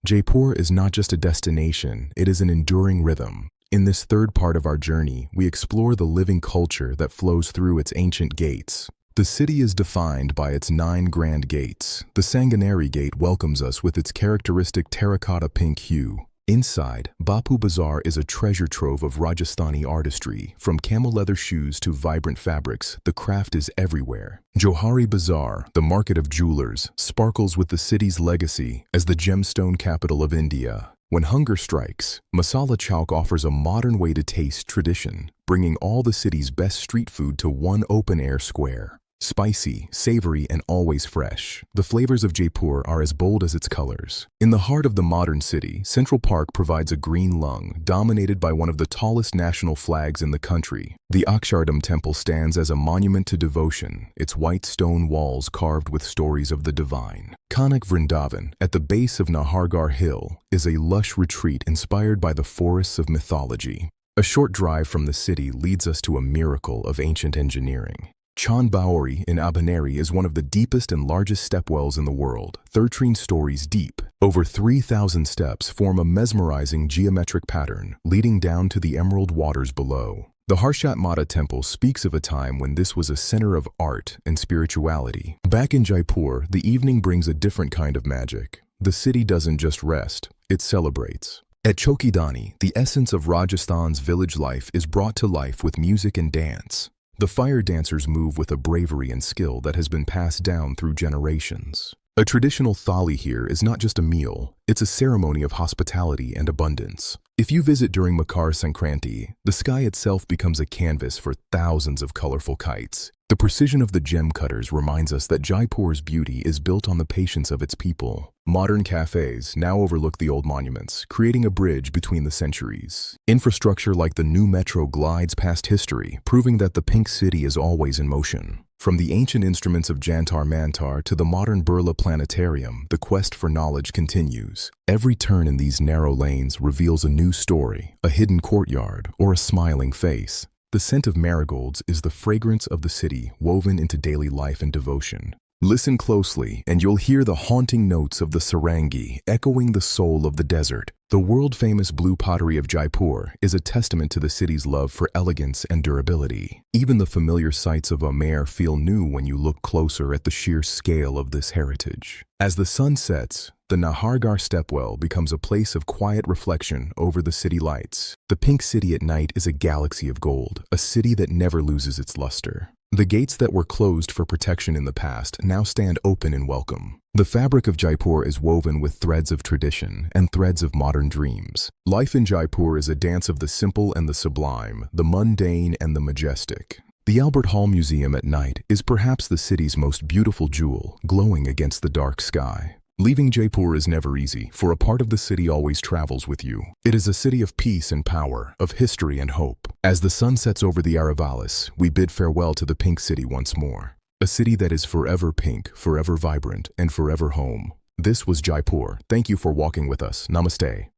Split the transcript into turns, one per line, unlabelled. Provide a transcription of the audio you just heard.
Jaipur is not just a destination, it is an enduring rhythm. In this third part of our journey, we explore the living culture that flows through its ancient gates. The city is defined by its 9 grand gates. The Sanganeri Gate welcomes us with its characteristic terracotta pink hue. Inside, Bapu Bazaar is a treasure trove of Rajasthani artistry. From camel leather shoes to vibrant fabrics, the craft is everywhere. Johari Bazaar, the market of jewelers, sparkles with the city's legacy as the gemstone capital of India. When hunger strikes, Masala Chowk offers a modern way to taste tradition, bringing all the city's best street food to one open-air square. Spicy, savory, and always fresh, the flavors of Jaipur are as bold as its colors. In the heart of the modern city, Central Park provides a green lung, dominated by one of the tallest national flags in the country. The Akshardham Temple stands as a monument to devotion, its white stone walls carved with stories of the divine. Kanak Vrindavan, at the base of Nahargarh Hill, is a lush retreat inspired by the forests of mythology. A short drive from the city leads us to a miracle of ancient engineering. Chand Baori in Abaneri is one of the deepest and largest stepwells in the world, 13 stories deep. Over 3,000 steps form a mesmerizing geometric pattern, leading down to the emerald waters below. The Harshat Mata Temple speaks of a time when this was a center of art and spirituality. Back in Jaipur, the evening brings a different kind of magic. The city doesn't just rest, it celebrates. At Chokidani, the essence of Rajasthan's village life is brought to life with music and dance. The fire dancers move with a bravery and skill that has been passed down through generations. A traditional thali here is not just a meal, it's a ceremony of hospitality and abundance. If you visit during Makar Sankranti, the sky itself becomes a canvas for thousands of colorful kites. The precision of the gem cutters reminds us that Jaipur's beauty is built on the patience of its people. Modern cafes now overlook the old monuments, creating a bridge between the centuries. Infrastructure like the new metro glides past history, proving that the Pink City is always in motion. From the ancient instruments of Jantar Mantar to the modern Birla Planetarium, the quest for knowledge continues. Every turn in these narrow lanes reveals a new story, a hidden courtyard, or a smiling face. The scent of marigolds is the fragrance of the city woven into daily life and devotion. Listen closely, and you'll hear the haunting notes of the sarangi echoing the soul of the desert. The world-famous blue pottery of Jaipur is a testament to the city's love for elegance and durability. Even the familiar sights of Amer feel new when you look closer at the sheer scale of this heritage. As the sun sets, the Nahargarh stepwell becomes a place of quiet reflection over the city lights. The Pink City at night is a galaxy of gold, a city that never loses its luster. The gates that were closed for protection in the past now stand open in welcome. The fabric of Jaipur is woven with threads of tradition and threads of modern dreams. Life in Jaipur is a dance of the simple and the sublime, the mundane and the majestic. The Albert Hall Museum at night is perhaps the city's most beautiful jewel, glowing against the dark sky. Leaving Jaipur is never easy, for a part of the city always travels with you. It is a city of peace and power, of history and hope. As the sun sets over the Aravalis, we bid farewell to the Pink City once more. A city that is forever pink, forever vibrant, and forever home. This was Jaipur. Thank you for walking with us. Namaste.